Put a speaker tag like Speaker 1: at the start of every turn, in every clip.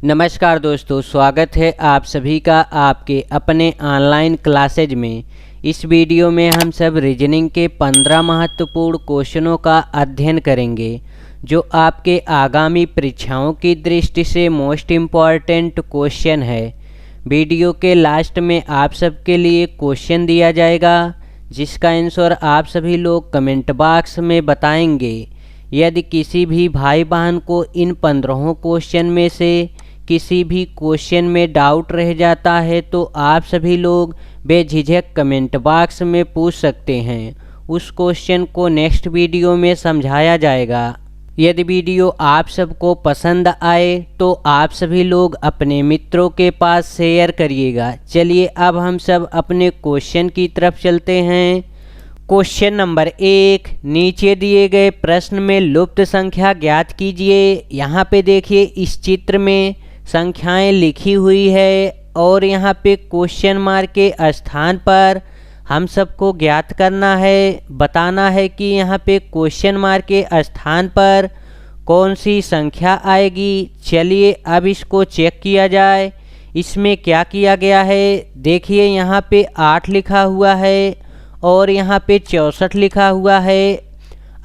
Speaker 1: नमस्कार दोस्तों, स्वागत है आप सभी का आपके अपने ऑनलाइन क्लासेज में। इस वीडियो में हम सब रीजनिंग के 15 महत्वपूर्ण क्वेश्चनों का अध्ययन करेंगे जो आपके आगामी परीक्षाओं की दृष्टि से मोस्ट इम्पॉर्टेंट क्वेश्चन है। वीडियो के लास्ट में आप सबके लिए क्वेश्चन दिया जाएगा जिसका आंसर आप सभी लोग कमेंट बॉक्स में बताएंगे। यदि किसी भी भाई बहन को इन 15 क्वेश्चन में से किसी भी क्वेश्चन में डाउट रह जाता है तो आप सभी लोग बेझिझक कमेंट बॉक्स में पूछ सकते हैं। उस क्वेश्चन को नेक्स्ट वीडियो में समझाया जाएगा। यदि वीडियो आप सबको पसंद आए तो आप सभी लोग अपने मित्रों के पास शेयर करिएगा। चलिए अब हम सब अपने क्वेश्चन की तरफ चलते हैं। क्वेश्चन नंबर 1, नीचे दिए गए प्रश्न में लुप्त संख्या ज्ञात कीजिए। यहाँ पे देखिए इस चित्र में संख्याएं लिखी हुई है और यहाँ पे क्वेश्चन मार्क के स्थान पर हम सबको ज्ञात करना है, बताना है कि यहाँ पे क्वेश्चन मार्क के स्थान पर कौन सी संख्या आएगी। चलिए अब इसको चेक किया जाए। इसमें क्या किया गया है, देखिए यहाँ पे 8 लिखा हुआ है और यहाँ पे 64 लिखा हुआ है।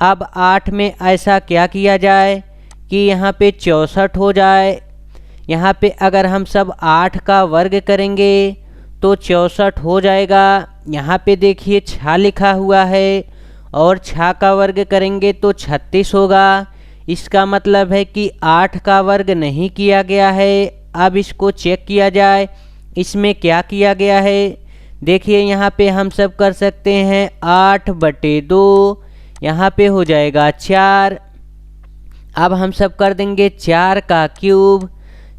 Speaker 1: अब 8 में ऐसा क्या किया जाए कि यहाँ पे 64 हो जाए। यहाँ पे अगर हम सब 8 का वर्ग करेंगे तो 64 हो जाएगा। यहाँ पे देखिए 6 लिखा हुआ है और 6 का वर्ग करेंगे तो 36 होगा। इसका मतलब है कि 8 का वर्ग नहीं किया गया है। अब इसको चेक किया जाए, इसमें क्या किया गया है। देखिए यहाँ पे हम सब कर सकते हैं 8/2, यहाँ पे हो जाएगा 4। अब हम सब कर देंगे 4 का क्यूब।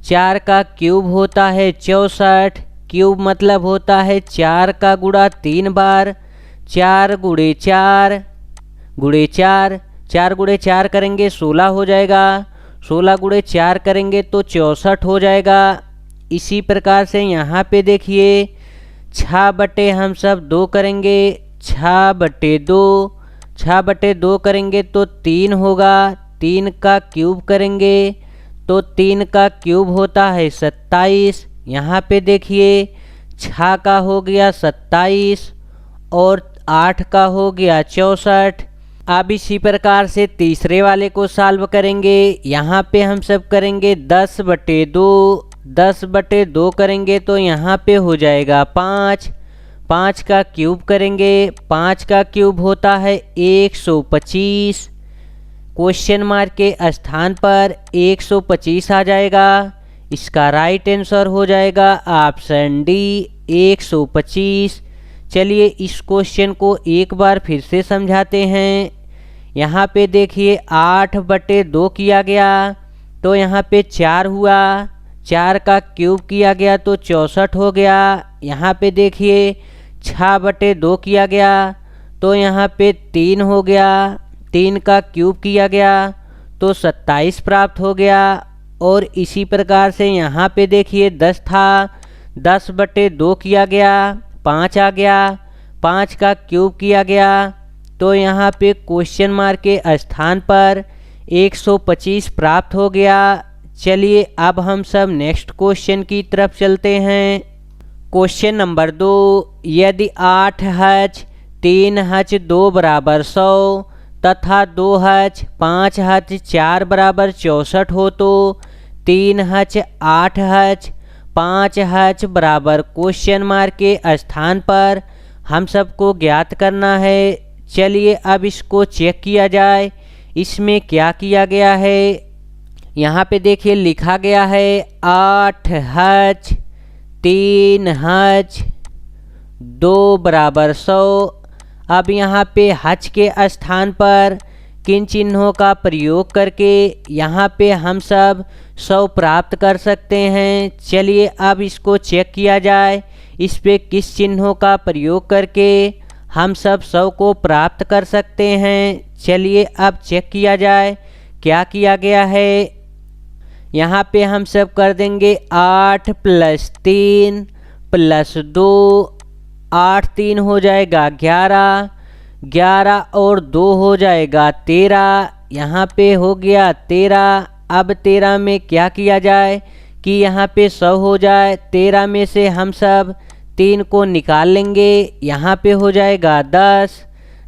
Speaker 1: 4 का क्यूब होता है 64। क्यूब मतलब होता है 4 का गुणा 3 बार। 4 गुणे 4 गुणे 4, 4 गुणे 4 करेंगे 16 हो जाएगा। 16 गुणे 4 करेंगे तो 64 हो जाएगा। इसी प्रकार से यहाँ पे देखिए 6/, हम सब 2 करेंगे 6/2। 6/2 करेंगे तो 3 होगा। 3 का क्यूब करेंगे तो 3 का क्यूब होता है 27। यहाँ पे देखिए 6 का हो गया 27 और 8 का हो गया 64। अब इसी प्रकार से तीसरे वाले को सॉल्व करेंगे। यहाँ पे हम सब करेंगे 10/2। 10/2 करेंगे तो यहाँ पे हो जाएगा 5। 5 का क्यूब करेंगे, 5 का क्यूब होता है 125। क्वेश्चन मार्क के स्थान पर 125 आ जाएगा। इसका राइट आंसर हो जाएगा ऑप्शन डी 125। चलिए इस क्वेश्चन को एक बार फिर से समझाते हैं। यहाँ पे देखिए 8/2 किया गया तो यहाँ पे 4 हुआ। 4 का क्यूब किया गया तो 64 हो गया। यहाँ पे देखिए 6/2 किया गया तो यहाँ पे 3 हो गया। 3 का क्यूब किया गया तो 27 प्राप्त हो गया। और इसी प्रकार से यहाँ पे देखिए 10 था, 10/2 किया गया, 5 आ गया। 5 का क्यूब किया गया तो यहाँ पे क्वेश्चन मार्क के स्थान पर 125 प्राप्त हो गया। चलिए अब हम सब नेक्स्ट क्वेश्चन की तरफ चलते हैं। क्वेश्चन नंबर 2, यदि 8H 3H 2 = 100 तथा 2H 5H 4 = 64 हो तो 3H 8H 5H बराबर क्वेश्चन मार्क के स्थान पर हम सबको ज्ञात करना है। चलिए अब इसको चेक किया जाए, इसमें क्या किया गया है। यहाँ पे देखिए लिखा गया है 8H 3H 2 = 100। अब यहाँ पे H के स्थान पर किन चिन्हों का प्रयोग करके यहाँ पे हम सब 100 प्राप्त कर सकते हैं। चलिए अब इसको चेक किया जाए, इस पे किस चिन्हों का प्रयोग करके हम सब 100 को प्राप्त कर सकते हैं। चलिए अब चेक किया जाए क्या किया गया है। यहाँ पे हम सब कर देंगे 8 + 3 + 2। 8 3 हो जाएगा 11, 11 और 2 हो जाएगा 13। यहाँ पे हो गया 13। अब 13 में क्या किया जाए कि यहाँ पे 100 हो जाए। 13 में से हम सब 3 को निकाल लेंगे, यहाँ पे हो जाएगा 10।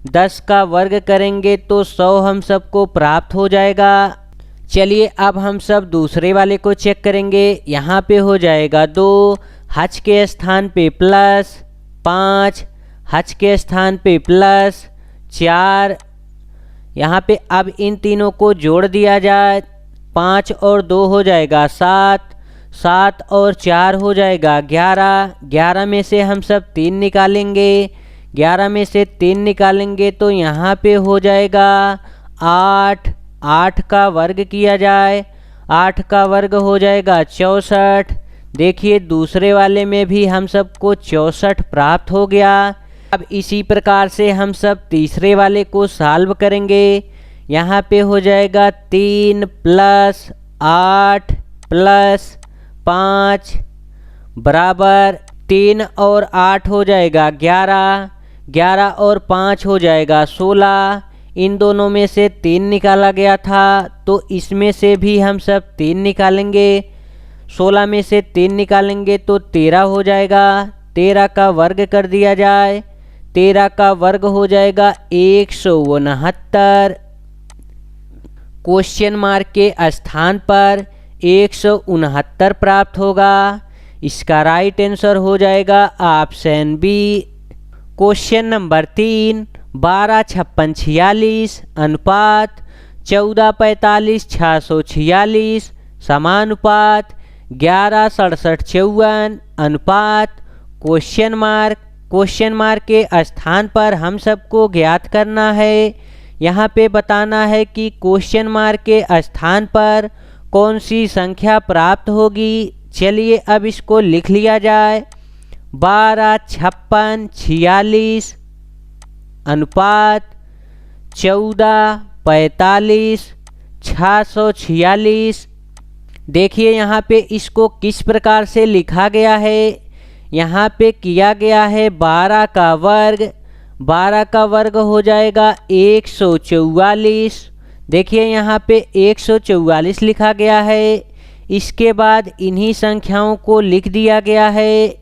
Speaker 1: 10 का वर्ग करेंगे तो 100 हम सबको प्राप्त हो जाएगा। चलिए अब हम सब दूसरे वाले को चेक करेंगे। यहाँ पे हो जाएगा 2, हच के स्थान पे प्लस 5, हच के स्थान पे प्लस 4। यहाँ पे अब इन तीनों को जोड़ दिया जाए, 5 और 2 हो जाएगा 7, 7 और 4 हो जाएगा 11। 11 में से हम सब 3 निकालेंगे, 11 में से 3 निकालेंगे तो यहाँ पे हो जाएगा 8। 8 का वर्ग किया जाए, 8 का वर्ग हो जाएगा 64। देखिए दूसरे वाले में भी हम सबको 64 प्राप्त हो गया। अब इसी प्रकार से हम सब तीसरे वाले को सॉल्व करेंगे। यहाँ पे हो जाएगा 3 + 8 + 5 बराबर 3 और 8 हो जाएगा 11, 11 और 5 हो जाएगा 16। इन दोनों में से 3 निकाला गया था तो इसमें से भी हम सब 3 निकालेंगे। 16 में से 3 निकालेंगे तो 13 हो जाएगा। 13 का वर्ग कर दिया जाए, 13 का वर्ग हो जाएगा 169। क्वेश्चन मार्क के स्थान पर 169 प्राप्त होगा। इसका राइट आंसर हो जाएगा ऑप्शन बी। क्वेश्चन नंबर 3, 12 56 46 अनुपात 14 45 646 समानुपात 11 67 54 अनुपात क्वेश्चन मार्क के स्थान पर हम सबको ज्ञात करना है। यहाँ पे बताना है कि क्वेश्चन मार्क के स्थान पर कौन सी संख्या प्राप्त होगी। चलिए अब इसको लिख लिया जाए। 12 56 46 अनुपात 14 45 646। देखिए यहाँ पे इसको किस प्रकार से लिखा गया है। यहाँ पे किया गया है 12 का वर्ग, 12 का वर्ग हो जाएगा 144। देखिए यहाँ पे 144 लिखा गया है। इसके बाद इन्हीं संख्याओं को लिख दिया गया है।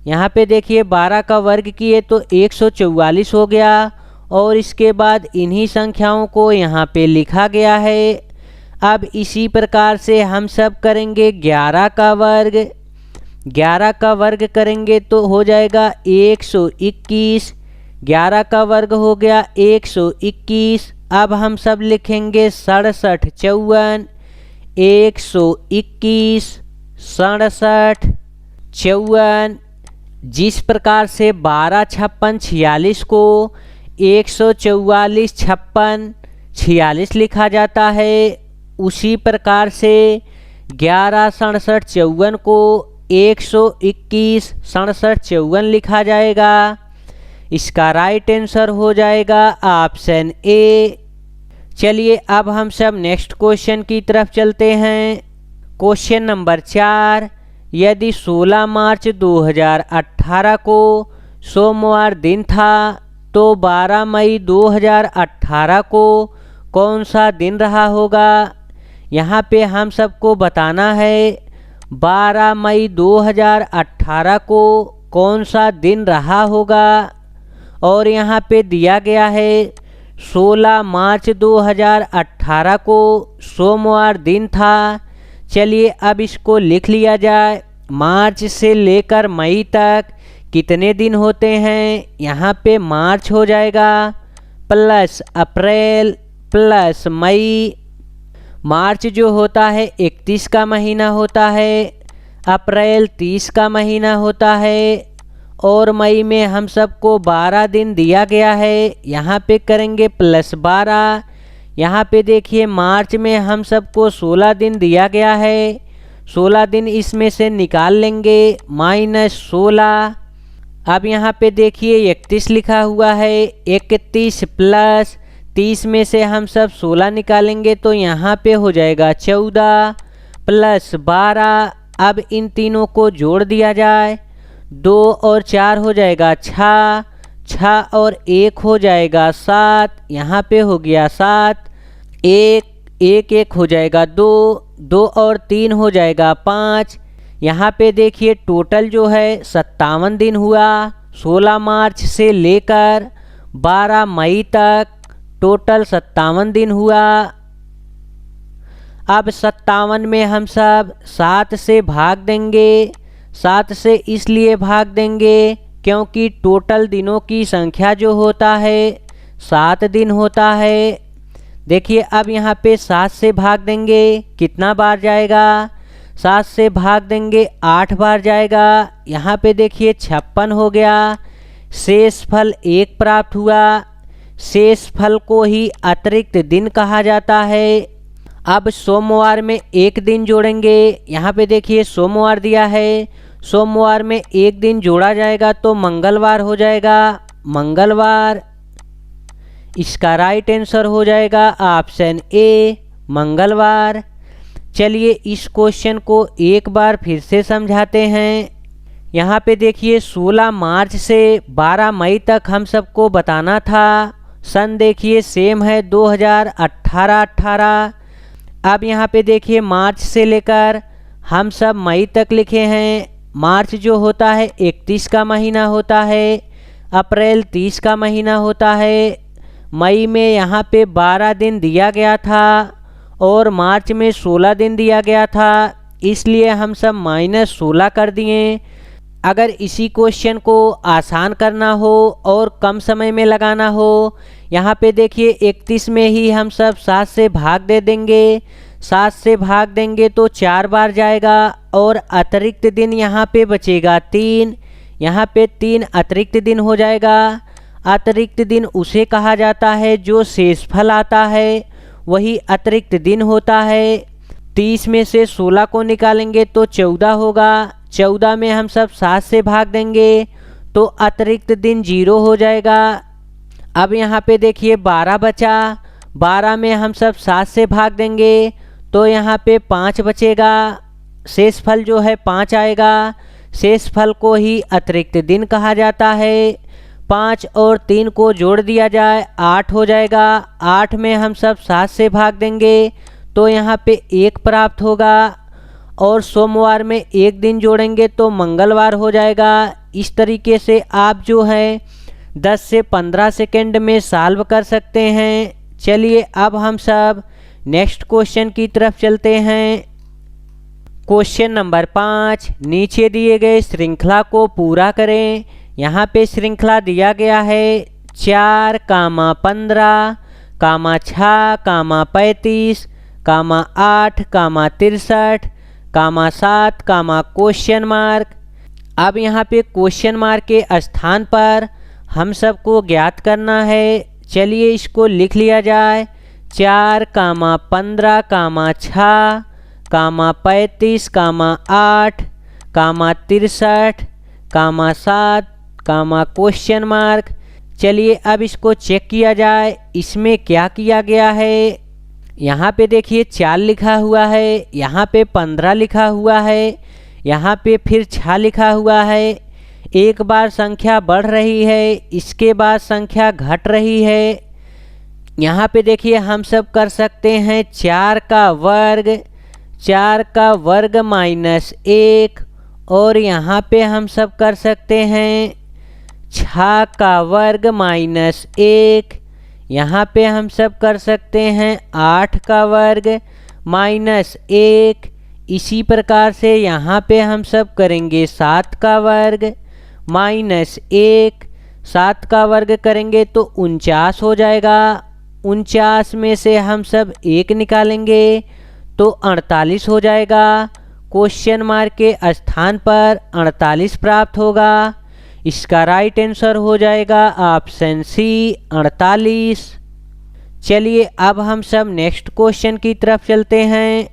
Speaker 1: यहाँ पे देखिए 12 का वर्ग किए तो 144 हो गया और इसके बाद इन्हीं संख्याओं को यहाँ पे लिखा गया है। अब इसी प्रकार से हम सब करेंगे 11 का वर्ग। 11 का वर्ग करेंगे तो हो जाएगा 121। 11 का वर्ग हो गया 121। अब हम सब लिखेंगे 67 54। 121 67 54। जिस प्रकार से 12 56 46 को 144 56 46 लिखा जाता है, उसी प्रकार से 11 67 54 को 121 67 54 लिखा जाएगा। इसका राइट आंसर हो जाएगा ऑप्शन ए। चलिए अब हम सब नेक्स्ट क्वेश्चन की तरफ चलते हैं। क्वेश्चन नंबर 4, यदि 16 मार्च 2018 को सोमवार दिन था तो 12 मई 2018 को कौन सा दिन रहा होगा। यहाँ पे हम सबको बताना है 12 मई 2018 को कौन सा दिन रहा होगा और यहाँ पे दिया गया है 16 मार्च 2018 को सोमवार दिन था। चलिए अब इसको लिख लिया जाए। मार्च से लेकर मई तक कितने दिन होते हैं। यहाँ पे मार्च हो जाएगा प्लस अप्रैल प्लस मई। मार्च जो होता है 31 का महीना होता है, अप्रैल 30 का महीना होता है और मई में हम सबको 12 दिन दिया गया है। यहाँ पे करेंगे प्लस 12। यहाँ पे देखिए मार्च में हम सबको 16 दिन दिया गया है, 16 दिन इसमें से निकाल लेंगे माइनस 16। अब यहाँ पे देखिए 31 लिखा हुआ है, 31 प्लस 30 में से हम सब 16 निकालेंगे तो यहाँ पे हो जाएगा 14 प्लस 12। अब इन तीनों को जोड़ दिया जाए, 2 और 4 हो जाएगा 6, 6 और 1 हो जाएगा 7। यहाँ पे हो गया 7। एक एक हो जाएगा 2, 2 और 3 हो जाएगा 5। यहाँ पे देखिए टोटल जो है 57 दिन हुआ। 16 मार्च से लेकर 12 मई तक टोटल 57 दिन हुआ। अब 57 में हम सब 7 से भाग देंगे। 7 से इसलिए भाग देंगे क्योंकि टोटल दिनों की संख्या जो होता है 7 दिन होता है। देखिए अब यहाँ पे 7 से भाग देंगे, कितना बार जाएगा? 7 से भाग देंगे 8 बार जाएगा। यहाँ पे देखिए 56 हो गया। शेष फल 1 प्राप्त हुआ। शेष फल को ही अतिरिक्त दिन कहा जाता है। अब सोमवार में 1 दिन जोड़ेंगे। यहाँ पे देखिए सोमवार दिया है, सोमवार में 1 दिन जोड़ा जाएगा तो मंगलवार हो जाएगा। मंगलवार, इसका राइट आंसर हो जाएगा ऑप्शन ए, मंगलवार। चलिए इस क्वेश्चन को एक बार फिर से समझाते हैं। यहाँ पे देखिए 16 मार्च से 12 मई तक हम सबको बताना था। सन देखिए सेम है 2018। अब यहाँ पे देखिए मार्च से लेकर हम सब मई तक लिखे हैं। मार्च जो होता है 31 का महीना होता है, अप्रैल 30 का महीना होता है। मई में यहाँ पे 12 दिन दिया गया था और मार्च में 16 दिन दिया गया था, इसलिए हम सब -16 कर दिए। अगर इसी क्वेश्चन को आसान करना हो और कम समय में लगाना हो, यहाँ पे देखिए 31 में ही हम सब 7 से भाग दे देंगे। 7 से भाग देंगे तो 4 बार जाएगा और अतिरिक्त दिन यहाँ पे बचेगा 3। यहाँ पे 3 अतिरिक्त दिन हो जाएगा। अतिरिक्त दिन उसे कहा जाता है जो शेषफल आता है, वही अतिरिक्त दिन होता है। 30 में से 16 को निकालेंगे तो 14 होगा। 14 में हम सब 7 से भाग देंगे तो अतिरिक्त दिन 0 हो जाएगा। अब यहाँ पे देखिए 12 बचा। 12 में हम सब 7 से भाग देंगे तो यहाँ पे 5 बचेगा। शेषफल जो है 5 आएगा। शेषफल को ही अतिरिक्त दिन कहा जाता है। 5 और 3 को जोड़ दिया जाए 8 हो जाएगा। 8 में हम सब 7 से भाग देंगे तो यहाँ पे 1 प्राप्त होगा और सोमवार में 1 दिन जोड़ेंगे तो मंगलवार हो जाएगा। इस तरीके से आप जो है 10 से 15 सेकंड में सॉल्व कर सकते हैं। चलिए अब हम सब नेक्स्ट क्वेश्चन की तरफ चलते हैं। क्वेश्चन नंबर 5, नीचे दिए गए श्रृंखला को पूरा करें। यहाँ पे श्रृंखला दिया गया है 4, 15, 6, 35, 8, 63, 7, क्वेश्चन मार्क। अब यहाँ पे क्वेश्चन मार्क के स्थान पर हम सबको ज्ञात करना है। चलिए इसको लिख लिया जाए। 4, 15, 6, 35, 8, 63, 7, क्वेश्चन मार्क। चलिए अब इसको चेक किया जाए इसमें क्या किया गया है। यहाँ पे देखिए 4 लिखा हुआ है, यहाँ पे 15 लिखा हुआ है, यहाँ पे फिर 6 लिखा हुआ है। एक बार संख्या बढ़ रही है, इसके बाद संख्या घट रही है। यहाँ पे देखिए हम सब कर सकते हैं 4 का वर्ग, 4 का वर्ग -1, और यहाँ पे हम सब कर सकते हैं 6 का वर्ग -1। यहाँ पे हम सब कर सकते हैं 8 का वर्ग -1। इसी प्रकार से यहाँ पे हम सब करेंगे 7 का वर्ग -1। 7 का वर्ग करेंगे तो 49 हो जाएगा। 49 में से हम सब 1 निकालेंगे तो 48 हो जाएगा। क्वेश्चन मार्क के स्थान पर 48 प्राप्त होगा। इसका राइट आंसर हो जाएगा ऑप्शन सी, 48। चलिए अब हम सब नेक्स्ट क्वेश्चन की तरफ चलते हैं।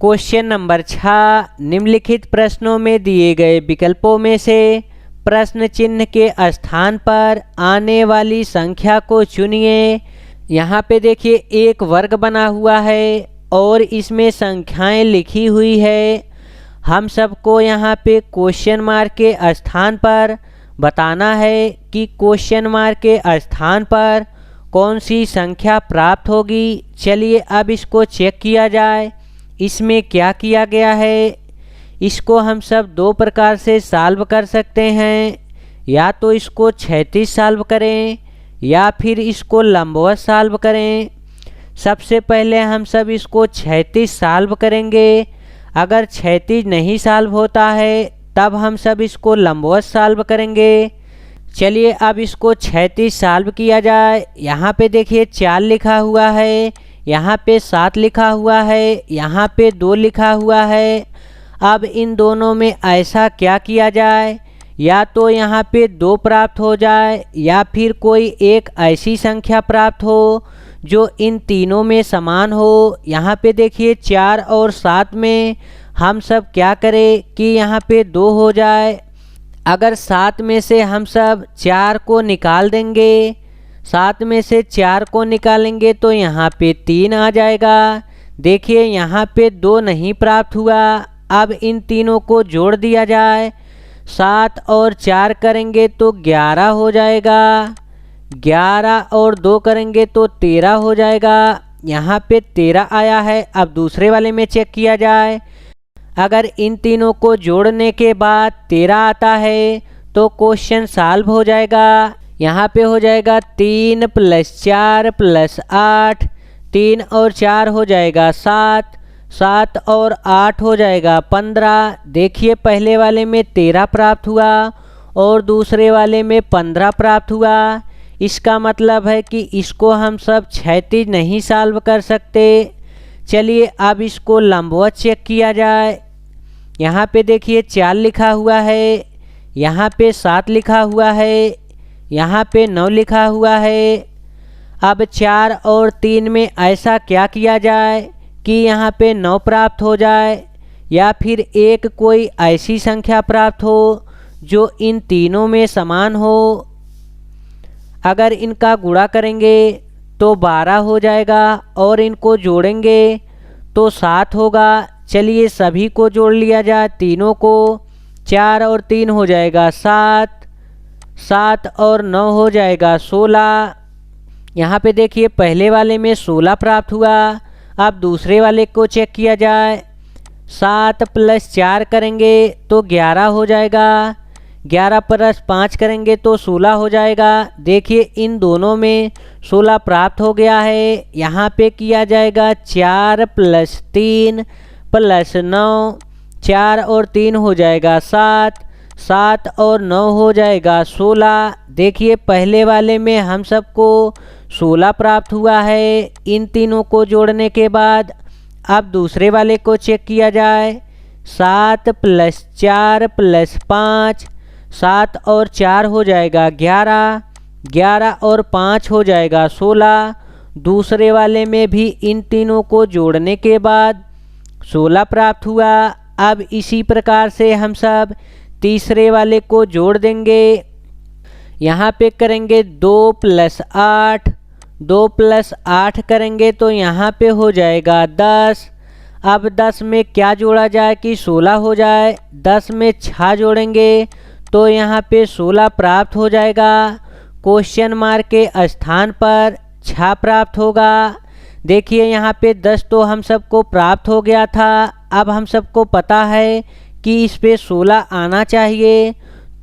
Speaker 1: क्वेश्चन नंबर 6, निम्नलिखित प्रश्नों में दिए गए विकल्पों में से प्रश्न चिन्ह के स्थान पर आने वाली संख्या को चुनिए। यहाँ पे देखिए एक वर्ग बना हुआ है और इसमें संख्याएं लिखी हुई है। हम सबको यहाँ पे क्वेश्चन मार्क के स्थान पर बताना है कि क्वेश्चन मार्क के स्थान पर कौन सी संख्या प्राप्त होगी। चलिए अब इसको चेक किया जाए। इसमें क्या किया गया है, इसको हम सब दो प्रकार से सॉल्व कर सकते हैं। या तो इसको क्षैतिज सॉल्व करें या फिर इसको लंबवत सॉल्व करें। सबसे पहले हम सब इसको क्षैतिज सॉल्व करेंगे। अगर क्षैतिज नहीं सॉल्व होता है तब हम सब इसको लंबवत सॉल्व करेंगे। चलिए अब इसको क्षैतिज सॉल्व किया जाए। यहाँ पे देखिए 4 लिखा हुआ है, यहाँ पे 7 लिखा हुआ है, यहाँ पे 2 लिखा हुआ है। अब इन दोनों में ऐसा क्या किया जाए, या तो यहाँ पे 2 प्राप्त हो जाए या फिर कोई एक ऐसी संख्या प्राप्त हो जो इन तीनों में समान हो। यहाँ पे देखिए 4 और 7 में हम सब क्या करें कि यहाँ पे 2 हो जाए। अगर 7 में से हम सब 4 को निकाल देंगे, 7 में से 4 को निकालेंगे तो यहाँ पे 3 आ जाएगा। देखिए यहाँ पे 2 नहीं प्राप्त हुआ। अब इन तीनों को जोड़ दिया जाए। 7 और 4 करेंगे तो 11 हो जाएगा। 11 और 2 करेंगे तो 13 हो जाएगा। यहाँ पे 13 आया है। अब दूसरे वाले में चेक किया जाए। अगर इन तीनों को जोड़ने के बाद 13 आता है तो क्वेश्चन सॉल्व हो जाएगा। यहाँ पे हो जाएगा 3 + 4 + 8, 3 और 4 हो जाएगा 7, 7 और 8 हो जाएगा 15। देखिए पहले वाले में 13 प्राप्त हुआ और दूसरे वाले में 15 प्राप्त हुआ। इसका मतलब है कि इसको हम सब क्षैतिज नहीं सॉल्व कर सकते। चलिए अब इसको लंबवत चेक किया जाए। यहाँ पे देखिए 4 लिखा हुआ है, यहाँ पे 7 लिखा हुआ है, यहाँ पे 9 लिखा हुआ है। अब 4 और 3 में ऐसा क्या किया जाए कि यहाँ पे 9 प्राप्त हो जाए या फिर एक कोई ऐसी संख्या प्राप्त हो जो इन तीनों में समान हो। अगर इनका गुणा करेंगे तो 12 हो जाएगा और इनको जोड़ेंगे तो 7 होगा। चलिए सभी को जोड़ लिया जाए, तीनों को। 4 और 3 हो जाएगा 7, 7 और 9 हो जाएगा 16। यहाँ पे देखिए पहले वाले में 16 प्राप्त हुआ। अब दूसरे वाले को चेक किया जाए। 7 + 4 करेंगे तो 11 हो जाएगा। 11 + 5 करेंगे तो 16 हो जाएगा। देखिए इन दोनों में 16 प्राप्त हो गया है। यहाँ पे किया जाएगा 4 + 3 + 9, 4 और 3 हो जाएगा 7, 7 और 9 हो जाएगा 16। देखिए पहले वाले में हम सबको 16 प्राप्त हुआ है इन तीनों को जोड़ने के बाद। अब दूसरे वाले को चेक किया जाए। 7 + 4 + 5, 7 और 4 हो जाएगा 11, 11 और 5 हो जाएगा 16। दूसरे वाले में भी इन तीनों को जोड़ने के बाद 16 प्राप्त हुआ। अब इसी प्रकार से हम सब तीसरे वाले को जोड़ देंगे। यहाँ पे करेंगे 2 + 8, 2 + 8 करेंगे तो यहाँ पे हो जाएगा 10। अब 10 में क्या जोड़ा जाए कि 16 हो जाए। 10 में 6 जोड़ेंगे तो यहाँ पे 16 प्राप्त हो जाएगा। क्वेश्चन मार्क के स्थान पर 6 प्राप्त होगा। देखिए यहाँ पे 10 तो हम सबको प्राप्त हो गया था। अब हम सबको पता है कि इस पे 16 आना चाहिए,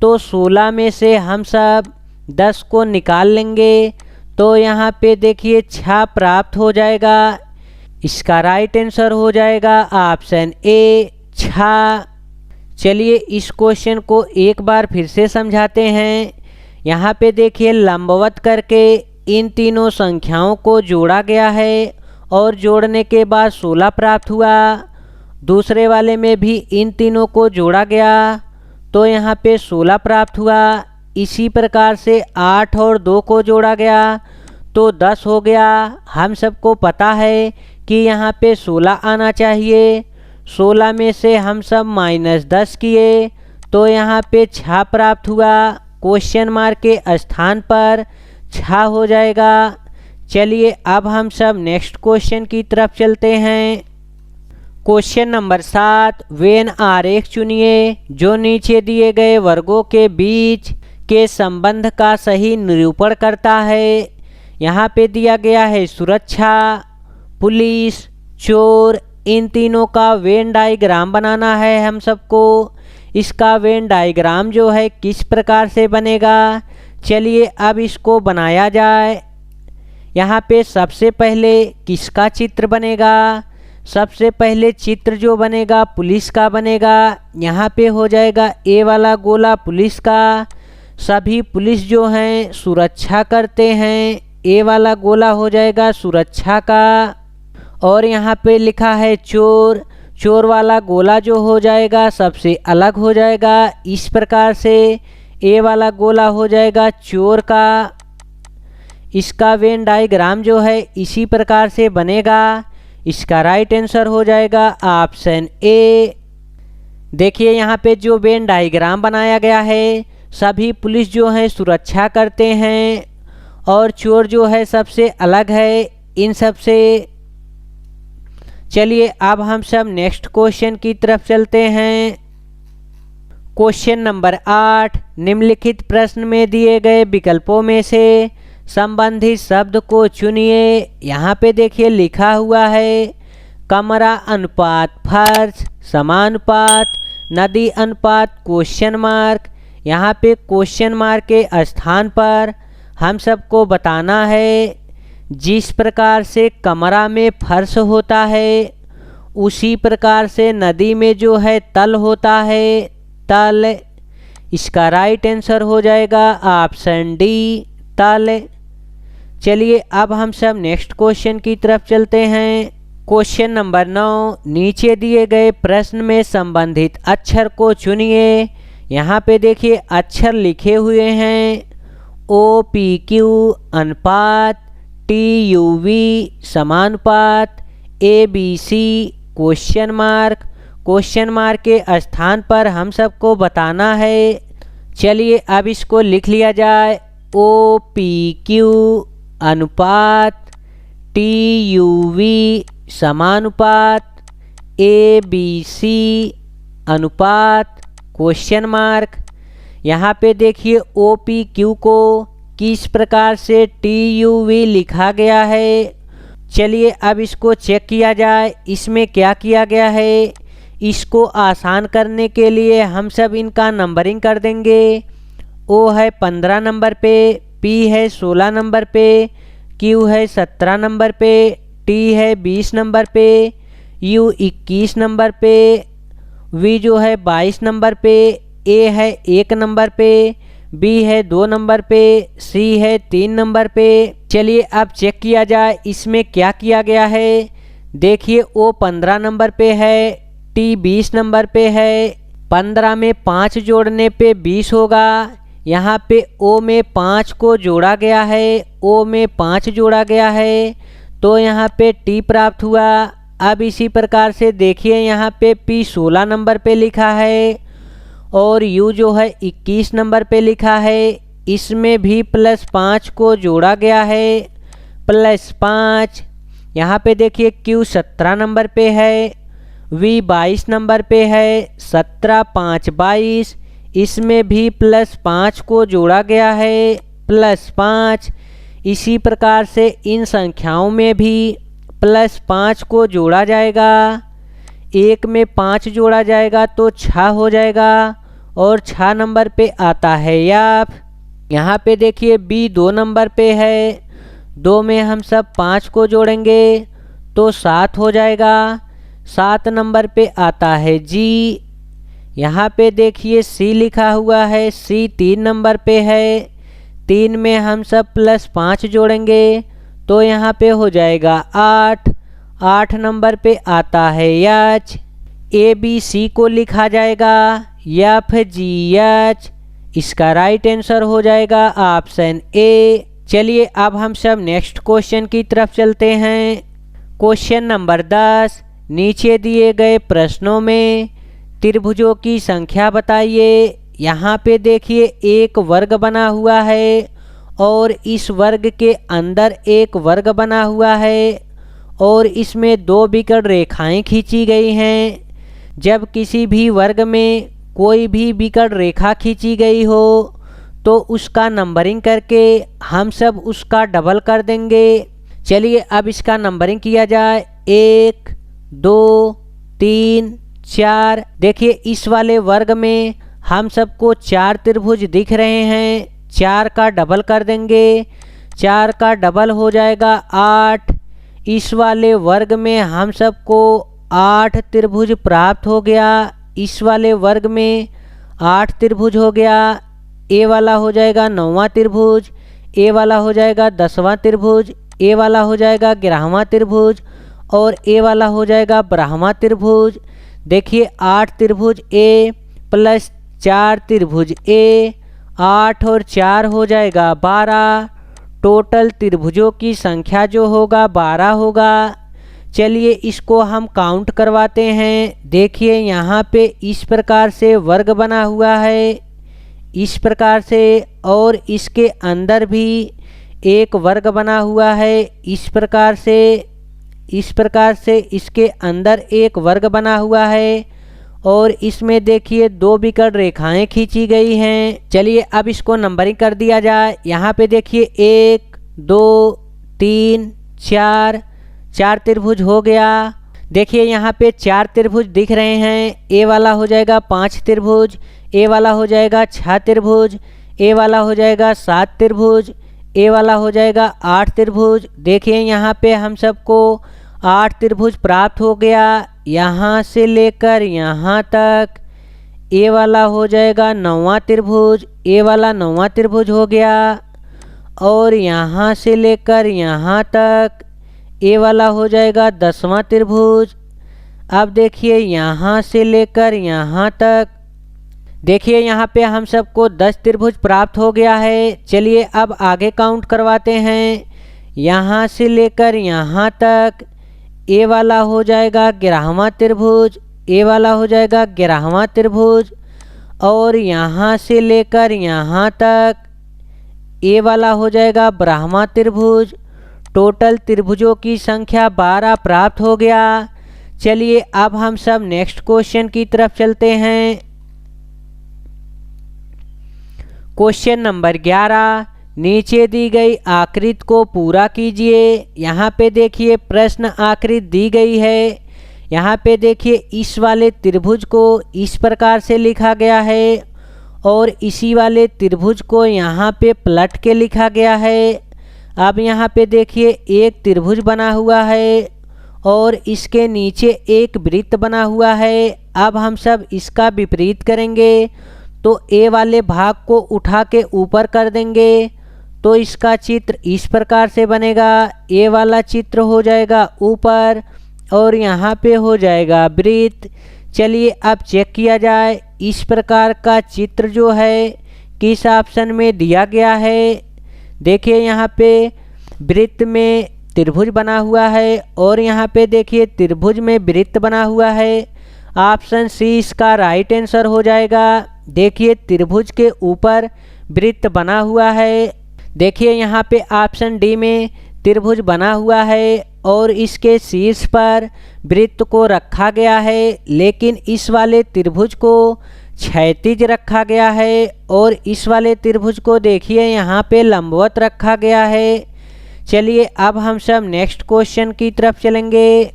Speaker 1: तो 16 में से हम सब 10 को निकाल लेंगे तो यहाँ पे देखिए 6 प्राप्त हो जाएगा। इसका राइट आंसर हो जाएगा ऑप्शन ए 6। चलिए इस क्वेश्चन को एक बार फिर से समझाते हैं। यहाँ पे देखिए लंबवत करके इन तीनों संख्याओं को जोड़ा गया है और जोड़ने के बाद 16 प्राप्त हुआ। दूसरे वाले में भी इन तीनों को जोड़ा गया तो यहाँ पे 16 प्राप्त हुआ। इसी प्रकार से 8 और 2 को जोड़ा गया तो 10 हो गया। हम सबको पता है कि यहाँ पे 16 आना चाहिए। 16 में से हम सब -10 किए तो यहाँ पे 6 प्राप्त हुआ। क्वेश्चन मार्क के स्थान पर 6 हो जाएगा। चलिए अब हम सब नेक्स्ट क्वेश्चन की तरफ चलते हैं। क्वेश्चन नंबर 7, वेन आरेख चुनिए जो नीचे दिए गए वर्गों के बीच के संबंध का सही निरूपण करता है। यहाँ पे दिया गया है सुरक्षा, पुलिस, चोर, इन तीनों का वेन डायग्राम बनाना है हम सबको। इसका वेन डायग्राम जो है किस प्रकार से बनेगा, चलिए अब इसको बनाया जाए। यहाँ पे सबसे पहले किसका चित्र बनेगा, सबसे पहले चित्र जो बनेगा पुलिस का बनेगा। यहाँ पे हो जाएगा ए वाला गोला पुलिस का, सभी पुलिस जो हैं सुरक्षा करते हैं, ए वाला गोला हो जाएगा सुरक्षा का। और यहाँ पे लिखा है चोर, चोर वाला गोला जो हो जाएगा सबसे अलग हो जाएगा, इस प्रकार से ए वाला गोला हो जाएगा चोर का। इसका वेन डायग्राम जो है इसी प्रकार से बनेगा। इसका राइट आंसर हो जाएगा ऑप्शन ए। देखिए यहाँ पे जो वेन डायग्राम बनाया गया है, सभी पुलिस जो हैं सुरक्षा करते हैं और चोर जो है सबसे अलग है इन सब से। चलिए अब हम सब नेक्स्ट क्वेश्चन की तरफ चलते हैं। क्वेश्चन नंबर 8, निम्नलिखित प्रश्न में दिए गए विकल्पों में से संबंधित शब्द को चुनिए। यहाँ पे देखिए लिखा हुआ है कमरा अनुपात फर्श, समानुपात, नदी अनुपात क्वेश्चन मार्क। यहाँ पे क्वेश्चन मार्क के स्थान पर हम सबको बताना है जिस प्रकार से कमरा में फर्श होता है उसी प्रकार से नदी में जो है तल होता है, तल। इसका राइट आंसर हो जाएगा ऑप्शन डी, तल। चलिए अब हम सब नेक्स्ट क्वेश्चन की तरफ चलते हैं। क्वेश्चन नंबर 9, नीचे दिए गए प्रश्न में संबंधित अक्षर को चुनिए। यहाँ पे देखिए अक्षर लिखे हुए हैं OPQ अनुपात, TUV समानुपात, ABC question mark. Question mark के स्थान पर हम सबको बताना है। चलिए अब इसको लिख लिया जाए OPQ अनुपात, TUV समानुपात, ABC अनुपात क्वेश्चन मार्क। यहाँ पे देखिए OPQ को किस प्रकार से TUV लिखा गया है। चलिए अब इसको चेक किया जाए इसमें क्या किया गया है। इसको आसान करने के लिए हम सब इनका नंबरिंग कर देंगे। O है 15 नंबर पे, P है 16 नंबर पे, Q है 17 नंबर पे, T है 20 नंबर पे, U 21 नंबर पे, V जो है 22 नंबर पे, A है 1 नंबर पे, B है 2 नंबर पे, C है 3 नंबर पे। चलिए अब चेक किया जाए इसमें क्या किया गया है। देखिए O 15 नंबर पे है, T 20 नंबर पे है, 15 में 5 जोड़ने पे 20 होगा। यहाँ पे O में 5 को जोड़ा गया है, O में 5 जोड़ा गया है तो यहाँ पे T प्राप्त हुआ। अब इसी प्रकार से देखिए यहाँ पे P 16 नंबर पे लिखा है और U जो है 21 नंबर पे लिखा है, इसमें भी +5 को जोड़ा गया है, +5। यहाँ पे देखिए Q 17 नंबर पे है, V 22 नंबर पे है, 17 5 22, इसमें भी +5 को जोड़ा गया है, +5। इसी प्रकार से इन संख्याओं में भी +5 को जोड़ा जाएगा। 1 में 5 जोड़ा जाएगा तो 6 हो जाएगा और 6 नंबर पे आता है याप। यहाँ पे देखिए B 2 नंबर पे है, 2 में हम सब 5 को जोड़ेंगे तो 7 हो जाएगा। 7 नंबर पे आता है G। यहाँ पे देखिए C लिखा हुआ है, C 3 नंबर पे है, 3 में हम सब +5 जोड़ेंगे तो यहाँ पे हो जाएगा 8। 8 नंबर पे आता है H। ABC को लिखा जाएगा FGH। इसका राइट आंसर हो जाएगा ऑप्शन ए। चलिए अब हम सब नेक्स्ट क्वेश्चन की तरफ चलते हैं। क्वेश्चन नंबर 10, नीचे दिए गए प्रश्नों में त्रिभुजों की संख्या बताइए। यहाँ पे देखिए एक वर्ग बना हुआ है और इस वर्ग के अंदर एक वर्ग बना हुआ है और इसमें 2 विकर्ण रेखाएं खींची गई हैं। जब किसी भी वर्ग में कोई भी विकर्ण रेखा खींची गई हो तो उसका नंबरिंग करके हम सब उसका डबल कर देंगे। चलिए अब इसका नंबरिंग किया जाए। 1 2 3 4। देखिए इस वाले वर्ग में हम सबको 4 त्रिभुज दिख रहे हैं। 4 का डबल कर देंगे, 4 का डबल हो जाएगा 8। इस वाले वर्ग में हम सबको 8 त्रिभुज प्राप्त हो गया। इस वाले वर्ग में 8 त्रिभुज हो गया। ए वाला हो जाएगा 9वां त्रिभुज, ए वाला हो जाएगा 10वां त्रिभुज, ए वाला हो जाएगा 11वां त्रिभुज और ए वाला हो जाएगा 12वां त्रिभुज। देखिए 8 त्रिभुज ए प्लस 4 त्रिभुज ए, 8 और 4 हो जाएगा 12। टोटल त्रिभुजों की संख्या जो होगा 12 होगा। चलिए इसको हम काउंट करवाते हैं। देखिए यहाँ पे इस प्रकार से वर्ग बना हुआ है, इस प्रकार से, और इसके अंदर भी एक वर्ग बना हुआ है इस प्रकार से, इस प्रकार से इसके अंदर एक वर्ग बना हुआ है और इसमें देखिए 2 विकर्ण रेखाएं खींची गई हैं। चलिए अब इसको नंबरिंग कर दिया जाए। यहाँ पे देखिए 1 2 3 4, 4 त्रिभुज हो गया। देखिए यहाँ पे 4 त्रिभुज दिख रहे हैं। ए वाला हो जाएगा 5 त्रिभुज, ए वाला हो जाएगा 6 त्रिभुज, ए वाला हो जाएगा 7 त्रिभुज, ए वाला हो जाएगा 8 त्रिभुज। देखिए यहाँ पे हम सबको 8 त्रिभुज प्राप्त हो गया। यहाँ से लेकर यहाँ तक ए वाला हो जाएगा 9वां त्रिभुज, ए वाला 9वां त्रिभुज हो गया और यहाँ से लेकर यहाँ तक ए वाला हो जाएगा 10वां त्रिभुज। अब देखिए यहाँ से लेकर यहाँ तक, देखिए यहाँ पे हम सबको 10 त्रिभुज प्राप्त हो गया है। चलिए अब आगे काउंट करवाते हैं। यहाँ से लेकर यहाँ तक ए वाला हो जाएगा 11वां त्रिभुज, ए वाला हो जाएगा 11वां त्रिभुज और यहाँ से लेकर यहाँ तक ए वाला हो जाएगा 12वां त्रिभुज। टोटल त्रिभुजों की संख्या 12 प्राप्त हो गया। चलिए अब हम सब नेक्स्ट क्वेश्चन की तरफ चलते हैं। क्वेश्चन नंबर 11, नीचे दी गई आकृति को पूरा कीजिए। यहाँ पे देखिए प्रश्न आकृति दी गई है। यहाँ पे देखिए इस वाले त्रिभुज को इस प्रकार से लिखा गया है और इसी वाले त्रिभुज को यहाँ पे पलट के लिखा गया है। अब यहाँ पे देखिए एक त्रिभुज बना हुआ है और इसके नीचे एक वृत्त बना हुआ है। अब हम सब इसका विपरीत करेंगे तो ए वाले भाग को उठा के ऊपर कर देंगे तो इसका चित्र इस प्रकार से बनेगा। ए वाला चित्र हो जाएगा ऊपर और यहाँ पे हो जाएगा वृत्त। चलिए अब चेक किया जाए इस प्रकार का चित्र जो है किस ऑप्शन में दिया गया है। देखिए यहाँ पे वृत्त में त्रिभुज बना हुआ है और यहाँ पे देखिए त्रिभुज में वृत्त बना हुआ है। ऑप्शन सी इसका राइट आंसर हो जाएगा। देखिए त्रिभुज के ऊपर वृत्त बना हुआ है। देखिए यहाँ पे ऑप्शन डी में त्रिभुज बना हुआ है और इसके शीर्ष पर वृत्त को रखा गया है, लेकिन इस वाले त्रिभुज को क्षैतिज रखा गया है और इस वाले त्रिभुज को देखिए यहाँ पे लंबवत रखा गया है। चलिए अब हम सब नेक्स्ट क्वेश्चन की तरफ चलेंगे।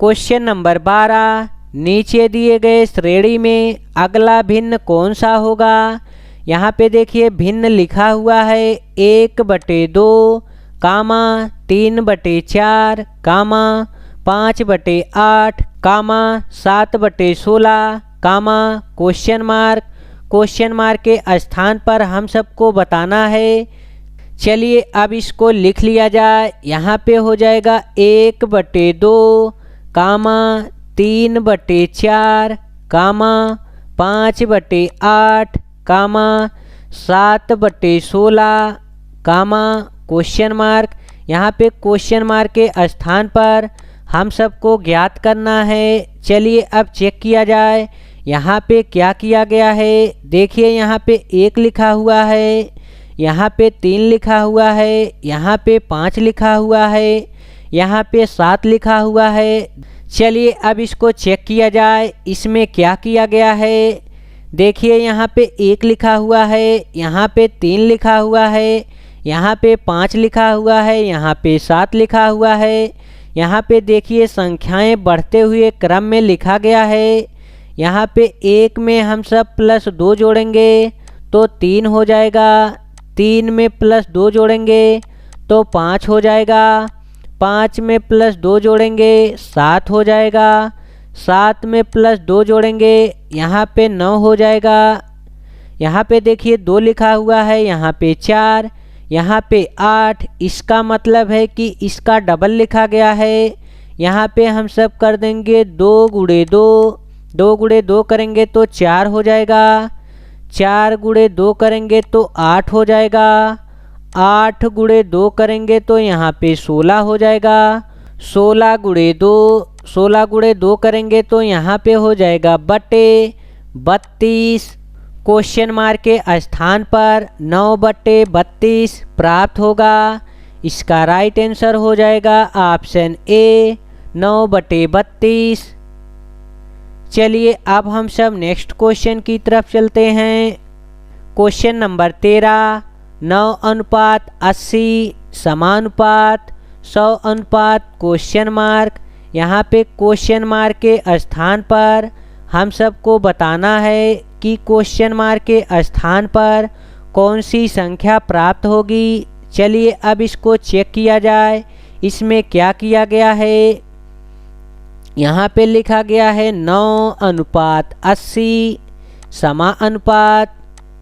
Speaker 1: क्वेश्चन नंबर 12, नीचे दिए गए श्रेणी में अगला भिन्न कौन सा होगा। यहाँ पे देखिए भिन्न लिखा हुआ है 1/2, 3/4, 5/8, 7/16, क्वेश्चन मार्क के स्थान पर हम सबको बताना है। चलिए अब इसको लिख लिया जाए। यहाँ पे हो जाएगा 1/2, 3/4, 5/8, 7/16, यहाँ पे क्वेश्चन मार्क के स्थान पर हम सबको ज्ञात करना है। चलिए अब चेक किया जाए यहाँ पे क्या किया गया है। देखिए यहाँ पे 1 लिखा हुआ है, यहाँ पे 3 लिखा हुआ है, यहाँ पे 5 लिखा हुआ है, यहाँ पे 7 लिखा हुआ है। चलिए अब इसको चेक किया जाए इसमें क्या किया गया है। देखिए यहाँ पे 1 लिखा हुआ है, यहाँ पे 3 लिखा हुआ है, यहाँ पे 5 लिखा हुआ है, यहाँ पे 7 लिखा हुआ है। यहाँ पे देखिए संख्याएं बढ़ते हुए क्रम में लिखा गया है। यहाँ पे 1 में हम सब +2 जोड़ेंगे तो 3 हो जाएगा, 3 में +2 जोड़ेंगे तो 5 हो जाएगा, 5 में +2 जोड़ेंगे 7 हो जाएगा, 7 में +2 जोड़ेंगे यहाँ पे 9 हो जाएगा। यहाँ पे देखिए 2 लिखा हुआ है, यहाँ पे 4, यहाँ पे 8। इसका मतलब है कि इसका डबल लिखा गया है। यहाँ पे हम सब कर देंगे 2 गुणे 2, 2 गुणे 2 करेंगे तो 4 हो जाएगा, 4 गुणे 2 करेंगे तो 8 हो जाएगा, 8 गुणे 2 करेंगे तो यहाँ पे 16 हो जाएगा, 16 गुणे 2, 16 गुणे 2 करेंगे तो यहाँ पे हो जाएगा बटे 32। क्वेश्चन मार्क के स्थान पर 9/32 प्राप्त होगा। इसका राइट आंसर हो जाएगा ऑप्शन ए 9/32। चलिए अब हम सब नेक्स्ट क्वेश्चन की तरफ चलते हैं। Question number 13, 9:80 समानुपात 100:? यहाँ पे क्वेश्चन मार्क के स्थान पर हम सबको बताना है कि क्वेश्चन मार्क के स्थान पर कौन सी संख्या प्राप्त होगी। चलिए अब इसको चेक किया जाए। इसमें क्या किया गया है, यहाँ पे लिखा गया है 9:80 समानुपात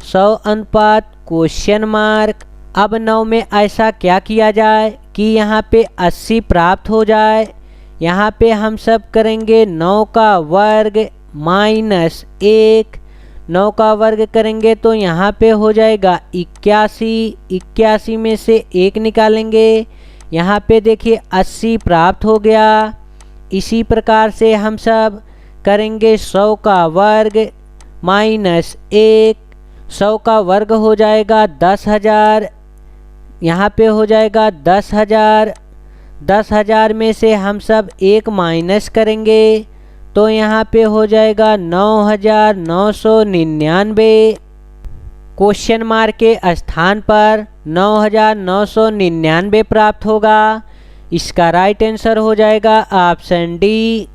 Speaker 1: 100:? अब 9 में ऐसा क्या किया जाए कि यहाँ पे 80 प्राप्त हो जाए। यहाँ पे हम सब करेंगे 9 का वर्ग -1, 9 का वर्ग करेंगे तो यहाँ पे हो जाएगा 81, 81 में से 1 निकालेंगे, यहाँ पे देखिए 80 प्राप्त हो गया। इसी प्रकार से हम सब करेंगे 100 का वर्ग -1, 100 का वर्ग हो जाएगा 10,000, यहाँ पे हो जाएगा 10,000, 10,000 में से हम सब 1 माइनस करेंगे तो यहाँ पे हो जाएगा 9,999। क्वेश्चन मार्क के स्थान पर 9,999 प्राप्त होगा। इसका राइट आंसर हो जाएगा ऑप्शन डी।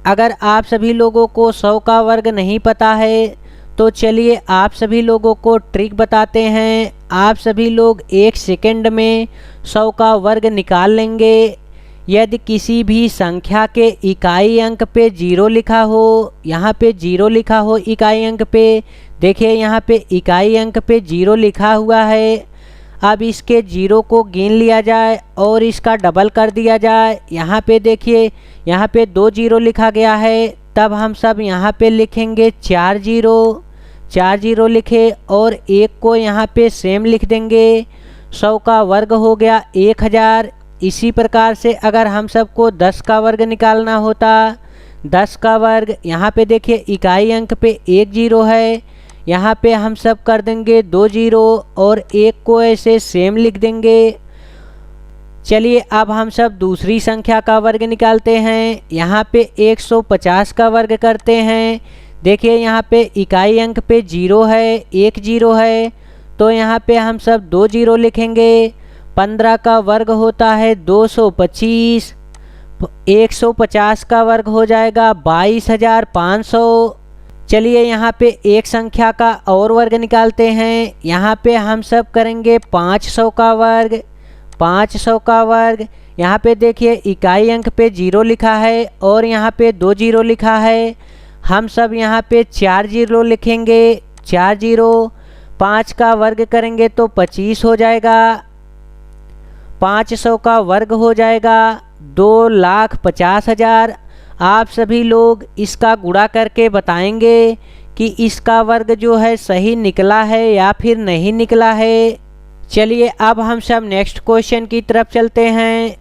Speaker 1: अगर आप सभी लोगों को 100 का वर्ग नहीं पता है तो चलिए आप सभी लोगों को ट्रिक बताते हैं। आप सभी लोग 1 सेकंड में 100 का वर्ग निकाल लेंगे। यदि किसी भी संख्या के इकाई अंक पे 0 लिखा हो, यहाँ पे 0 लिखा हो इकाई अंक पे, देखिए यहाँ पे इकाई अंक पे 0 लिखा हुआ है। अब इसके 0 को गिन लिया जाए और इसका डबल कर दिया जाए। यहाँ पे देखिए यहाँ पे 2 0 लिखा गया है, तब हम सब यहाँ पे लिखेंगे 4 0, 4 0 लिखे और 1 को यहाँ पे सेम लिख देंगे। 100 का वर्ग हो गया 1000। इसी प्रकार से अगर हम सबको 10 का वर्ग निकालना होता, 10 का वर्ग यहाँ पे देखिए इकाई अंक पे 1 0 है, यहाँ पे हम सब कर देंगे 2 0 और 1 को ऐसे सेम लिख देंगे। चलिए अब हम सब दूसरी संख्या का वर्ग निकालते हैं। यहाँ पे 150 का वर्ग करते हैं। देखिए यहाँ पे इकाई अंक पे 0 है, 1 0 है, तो यहाँ पे हम सब 2 0 लिखेंगे। 15 का वर्ग होता है 225, 150 का वर्ग हो जाएगा 22,500। चलिए यहाँ पे एक संख्या का और वर्ग निकालते हैं। यहाँ पे हम सब करेंगे 500 का वर्ग, 500 का वर्ग। यहाँ पे देखिए इकाई अंक पे 0 लिखा है और यहाँ पे 2 0 लिखा है। हम सब यहाँ पे 4 0 लिखेंगे, 4 0। 5 का वर्ग करेंगे तो 25 हो जाएगा। 500 का वर्ग हो जाएगा 2,50,000। आप सभी लोग इसका गुणा करके बताएंगे कि इसका वर्ग जो है सही निकला है या फिर नहीं निकला है। चलिए अब हम सब नेक्स्ट क्वेश्चन की तरफ चलते हैं।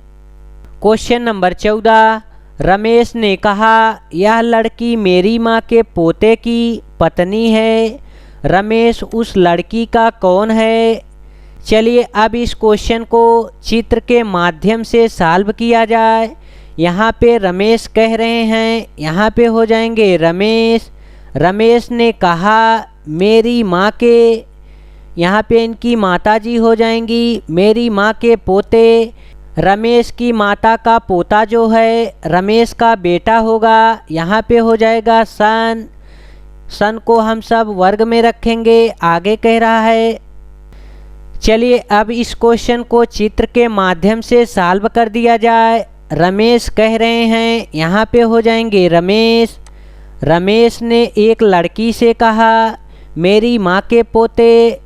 Speaker 1: क्वेश्चन नंबर 14, रमेश ने कहा यह लड़की मेरी माँ के पोते की पत्नी है। रमेश उस लड़की का कौन है? चलिए अब इस क्वेश्चन को चित्र के माध्यम से सॉल्व किया जाए। यहाँ पे रमेश कह रहे हैं, यहाँ पे हो जाएंगे रमेश, रमेश ने कहा मेरी माँ के, यहाँ पे इनकी माताजी हो जाएंगी मेरी माँ के पोते। रमेश की माता का पोता जो है रमेश का बेटा होगा, यहाँ पे हो जाएगा सन। सन को हम सब वर्ग में रखेंगे। आगे कह रहा है, चलिए अब इस क्वेश्चन को चित्र के माध्यम से सॉल्व कर दिया जाए। रमेश कह रहे हैं, यहाँ पे हो जाएंगे रमेश। रमेश ने एक लड़की से कहा मेरी माँ के पोते,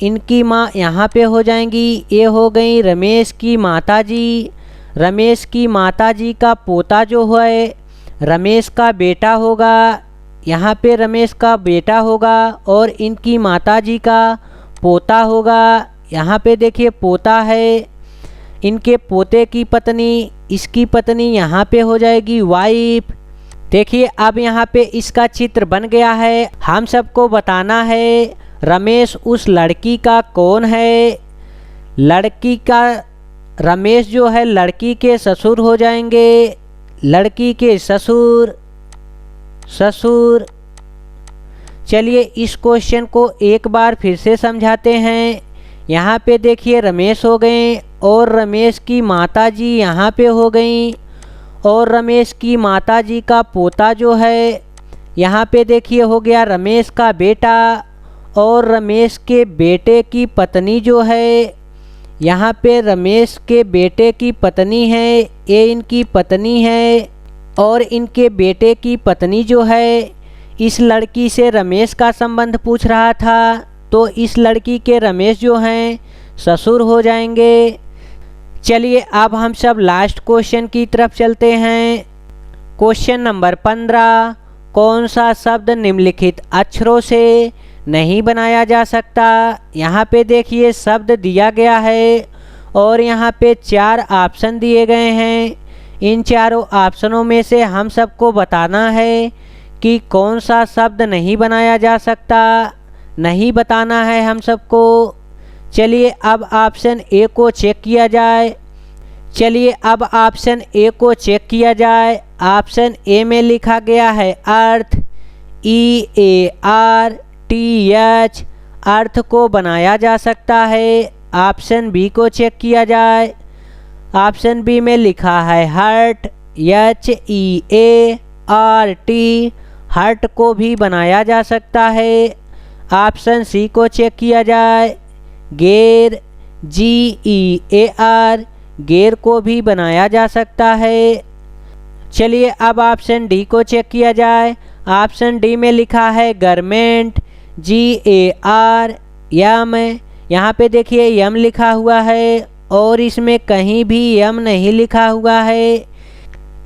Speaker 1: इनकी माँ यहाँ पे हो जाएंगी, ये हो गई रमेश की माताजी। रमेश की माताजी का पोता जो है रमेश का बेटा होगा, यहाँ पे रमेश का बेटा होगा और इनकी माताजी का पोता होगा। यहाँ पे देखिए पोता है, इनके पोते की पत्नी, इसकी पत्नी यहाँ पे हो जाएगी वाइफ। देखिए अब यहाँ पे इसका चित्र बन गया है। हम सबको बताना है रमेश उस लड़की का कौन है। लड़की का, रमेश जो है लड़की के ससुर हो जाएंगे, लड़की के ससुर। ससुर। चलिए इस क्वेश्चन को एक बार फिर से समझाते हैं। यहाँ पे देखिए रमेश हो गए और रमेश की माताजी यहाँ पे हो गई और रमेश की माताजी का पोता जो है यहाँ पे देखिए हो गया रमेश का बेटा और रमेश के बेटे की पत्नी जो है यहाँ पे रमेश के बेटे की पत्नी है, ये इनकी पत्नी है और इनके बेटे की पत्नी जो है इस लड़की से रमेश का संबंध पूछ रहा था, तो इस लड़की के रमेश जो हैं ससुर हो जाएंगे। चलिए अब हम सब लास्ट क्वेश्चन की तरफ चलते हैं। क्वेश्चन नंबर 15, कौन सा शब्द निम्नलिखित अक्षरों से नहीं बनाया जा सकता। यहाँ पे देखिए शब्द दिया गया है और यहाँ पे 4 ऑप्शन दिए गए हैं। इन चारों ऑप्शनों में से हम सबको बताना है कि कौन सा शब्द नहीं बनाया जा सकता, नहीं बताना है हम सबको। चलिए अब ऑप्शन ए को चेक किया जाए। चलिए अब ऑप्शन ए को चेक किया जाए। ऑप्शन ए में लिखा गया है अर्थ, EARTH, अर्थ को बनाया जा सकता है। ऑप्शन बी को चेक किया जाए। ऑप्शन बी में लिखा है हर्ट, HEART, हर्ट को भी बनाया जा सकता है। ऑप्शन सी को चेक किया जाए। गेर, GEAR, गेर को भी बनाया जा सकता है। चलिए अब ऑप्शन डी को चेक किया जाए। ऑप्शन डी में लिखा है गवर्नमेंट, GAR, यम। यहाँ पे देखिए यम लिखा हुआ है और इसमें कहीं भी यम नहीं लिखा हुआ है।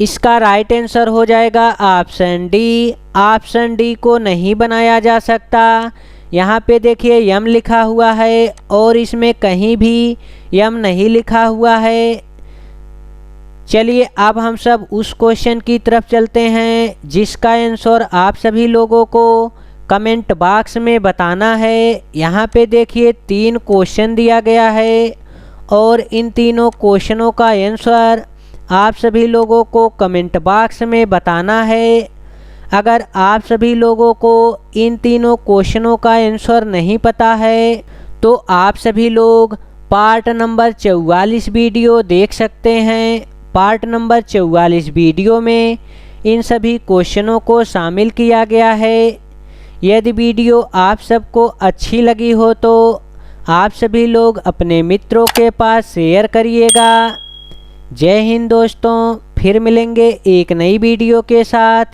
Speaker 1: इसका राइट आंसर हो जाएगा ऑप्शन डी। ऑप्शन डी को नहीं बनाया जा सकता। यहाँ पे देखिए यम लिखा हुआ है और इसमें कहीं भी यम नहीं लिखा हुआ है। चलिए अब हम सब उस क्वेश्चन की तरफ चलते हैं जिसका आंसर आप सभी लोगों को कमेंट बॉक्स में बताना है। यहाँ पे देखिए 3 क्वेश्चन दिया गया है और इन तीनों क्वेश्चनों का आंसर आप सभी लोगों को कमेंट बॉक्स में बताना है। अगर आप सभी लोगों को इन तीनों क्वेश्चनों का आंसर नहीं पता है तो आप सभी लोग पार्ट नंबर 44 वीडियो देख सकते हैं। पार्ट नंबर 44 वीडियो में इन सभी क्वेश्चनों को शामिल किया गया है। यदि वीडियो आप सबको अच्छी लगी हो तो आप सभी लोग अपने मित्रों के पास शेयर करिएगा। जय हिंद दोस्तों, फिर मिलेंगे एक नई वीडियो के साथ।